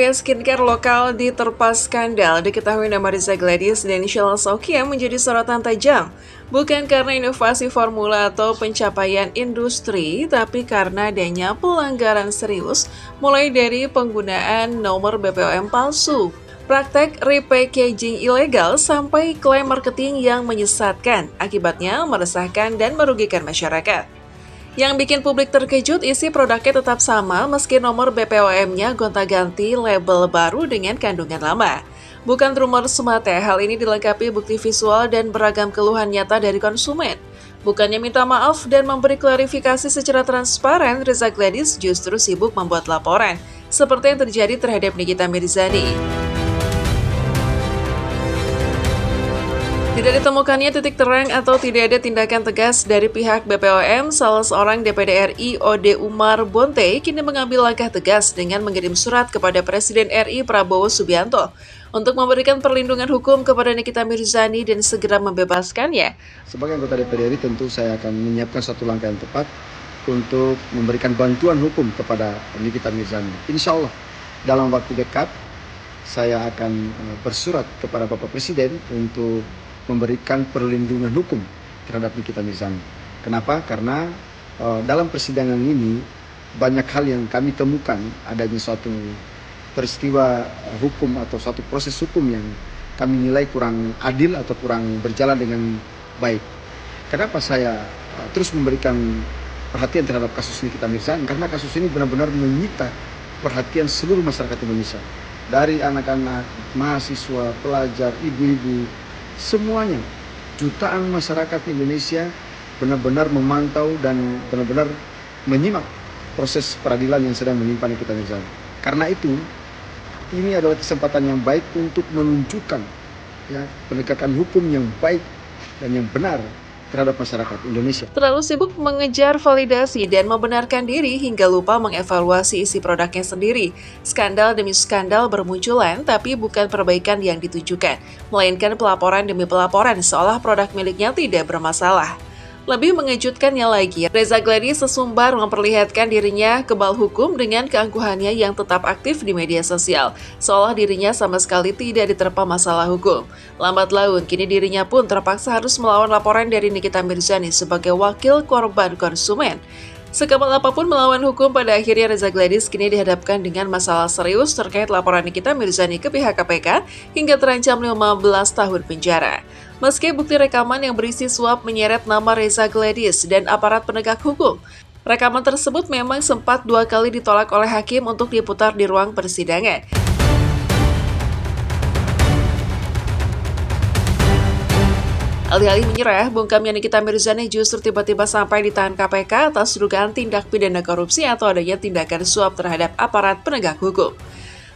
Surya skincare lokal diterpa skandal. Diketahui nama Reza Gladys dan Sheila Saukia menjadi sorotan tajam. Bukan karena inovasi formula atau pencapaian industri, tapi karena adanya pelanggaran serius, mulai dari penggunaan nomor BPOM palsu, praktek repackaging ilegal, sampai klaim marketing yang menyesatkan. Akibatnya meresahkan dan merugikan masyarakat. Yang bikin publik terkejut, isi produknya tetap sama meski nomor BPOM-nya gonta-ganti label baru dengan kandungan lama. Bukan rumor semata, hal ini dilengkapi bukti visual dan beragam keluhan nyata dari konsumen. Bukannya minta maaf dan memberi klarifikasi secara transparan, Reza Gladys justru sibuk membuat laporan, seperti yang terjadi terhadap Nikita Mirzani. Tidak ditemukannya titik terang atau tidak ada tindakan tegas dari pihak BPOM, salah seorang DPD RI Ode Umar Bonte kini mengambil langkah tegas dengan mengirim surat kepada Presiden RI Prabowo Subianto untuk memberikan perlindungan hukum kepada Nikita Mirzani dan segera membebaskannya. Sebagai anggota DPD RI tentu saya akan menyiapkan satu langkah yang tepat untuk memberikan bantuan hukum kepada Nikita Mirzani. Insya Allah dalam waktu dekat saya akan bersurat kepada Bapak Presiden untuk memberikan perlindungan hukum terhadap Nikita Mirzani. Kenapa? Karena dalam persidangan ini banyak hal yang kami temukan adanya suatu peristiwa hukum atau suatu proses hukum yang kami nilai kurang adil atau kurang berjalan dengan baik. Kenapa saya terus memberikan perhatian terhadap kasus Nikita Mirzani? Karena kasus ini benar-benar menyita perhatian seluruh masyarakat Indonesia. Dari anak-anak, mahasiswa, pelajar, ibu-ibu, semuanya, jutaan masyarakat Indonesia benar-benar memantau dan benar-benar menyimak proses peradilan yang sedang menimpa Nikita Mirzani. Karena itu, ini adalah kesempatan yang baik untuk menunjukkan penegakan hukum yang baik dan yang benar terhadap masyarakat Indonesia. Terlalu sibuk mengejar validasi dan membenarkan diri hingga lupa mengevaluasi isi produknya sendiri. Skandal demi skandal bermunculan, tapi bukan perbaikan yang ditujukan, melainkan pelaporan demi pelaporan seolah produk miliknya tidak bermasalah. Lebih mengejutkannya lagi, Reza Gladys sesumbar memperlihatkan dirinya kebal hukum dengan keangkuhannya yang tetap aktif di media sosial, seolah dirinya sama sekali tidak diterpa masalah hukum. Lambat laun, kini dirinya pun terpaksa harus melawan laporan dari Nikita Mirzani sebagai wakil korban konsumen. Sekebal apapun melawan hukum, pada akhirnya Reza Gladys kini dihadapkan dengan masalah serius terkait laporan Nikita Mirzani ke pihak KPK hingga terancam 15 tahun penjara. Meski bukti rekaman yang berisi suap menyeret nama Reza Gladys dan aparat penegak hukum, rekaman tersebut memang sempat 2 kali ditolak oleh hakim untuk diputar di ruang persidangan. Alih-alih menyerah, bungkamnya Nikita Mirzani justru tiba-tiba sampai ditahan KPK atas dugaan tindak pidana korupsi atau adanya tindakan suap terhadap aparat penegak hukum.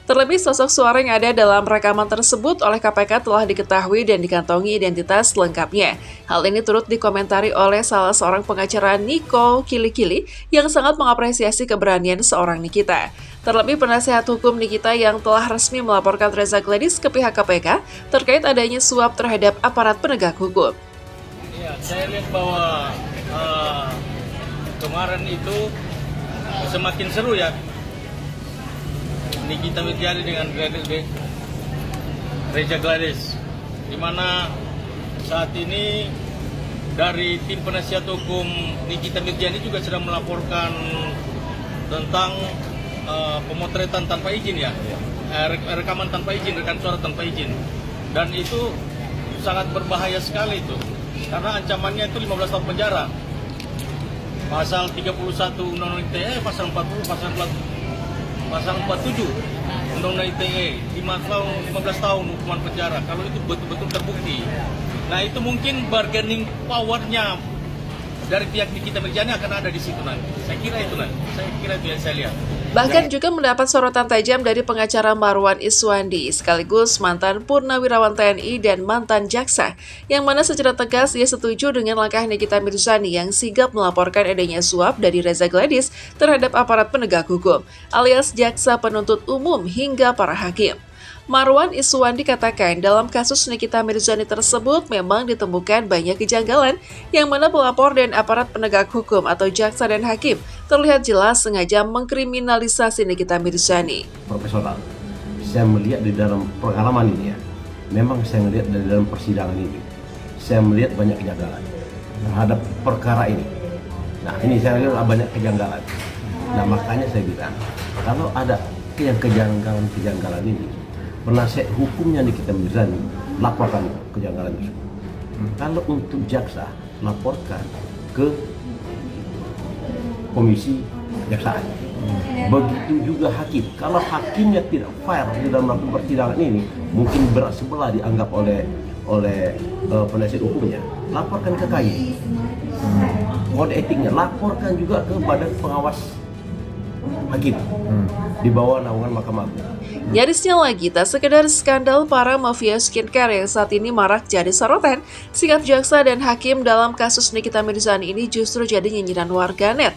Terlebih, sosok suara yang ada dalam rekaman tersebut oleh KPK telah diketahui dan dikantongi identitas lengkapnya. Hal ini turut dikomentari oleh salah seorang pengacara, Niko Kili-Kili, yang sangat mengapresiasi keberanian seorang Nikita. Terlebih, penasihat hukum Nikita yang telah resmi melaporkan Reza Gladys ke pihak KPK terkait adanya suap terhadap aparat penegak hukum. Ya, saya lihat bahwa kemarin itu semakin seru ya. Nikita Mirzani dengan Reza Gladys, di mana saat ini dari tim penasihat hukum Nikita Mirzani juga sedang melaporkan tentang pemotretan tanpa izin ya, rekaman tanpa izin, rekaman suara tanpa izin, dan itu sangat berbahaya sekali itu, karena ancamannya itu 15 tahun penjara. Pasal 31 Undang-Undang ITE, pasal 40, pasal 47 Undang-Undang ITE 15 tahun hukuman penjara kalau itu betul-betul terbukti. Nah, itu mungkin bargaining power-nya dari pihak Nikita Mirzani akan ada di situ nanti. Saya kira itu yang saya lihat. Bahkan juga mendapat sorotan tajam dari pengacara Marwan Iswandi, sekaligus mantan Purnawirawan TNI dan mantan jaksa, yang mana secara tegas ia setuju dengan langkah Nikita Mirzani yang sigap melaporkan adanya suap dari Reza Gladys terhadap aparat penegak hukum, alias jaksa penuntut umum hingga para hakim. Marwan Iswandi katakan dalam kasus Nikita Mirzani tersebut memang ditemukan banyak kejanggalan yang mana pelapor dan aparat penegak hukum atau jaksa dan hakim terlihat jelas sengaja mengkriminalisasi Nikita Mirzani. Profesional. saya melihat di dalam pengalaman ini ya, memang saya melihat dari dalam persidangan ini, saya melihat banyak kejanggalan terhadap perkara ini. Nah ini saya lihat banyak kejanggalan. Nah makanya saya bilang, kalau ada yang kejanggalan ini, penasihat hukumnya Nikita Mirzani laporkan kejanggalan itu. Kalau untuk jaksa, laporkan ke komisi kejaksaan. Begitu juga hakim. Kalau hakimnya tidak fair di dalam melakukan persidangan ini, mungkin berat sebelah dianggap oleh penasihat hukumnya. Laporkan ke KY. Kode etiknya laporkan juga ke Badan Pengawas Hakim di bawah naungan Mahkamah Agung. Nyarisnya lagi, tak sekedar skandal para mafia skincare yang saat ini marak jadi sorotan, sikap jaksa dan hakim dalam kasus Nikita Mirzani ini justru jadi nyinyiran warganet.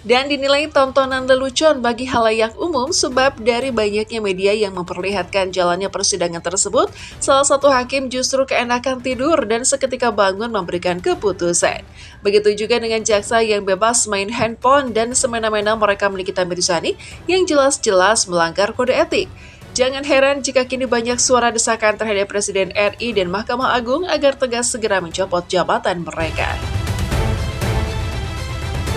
Dan dinilai tontonan lelucon bagi halayak umum sebab dari banyaknya media yang memperlihatkan jalannya persidangan tersebut, salah satu hakim justru keenakan tidur dan seketika bangun memberikan keputusan. Begitu juga dengan jaksa yang bebas main handphone dan semena-mena merekam Nikita Mirzani yang jelas-jelas melanggar kode etik. Jangan heran jika kini banyak suara desakan terhadap Presiden RI dan Mahkamah Agung agar tegas segera mencopot jabatan mereka.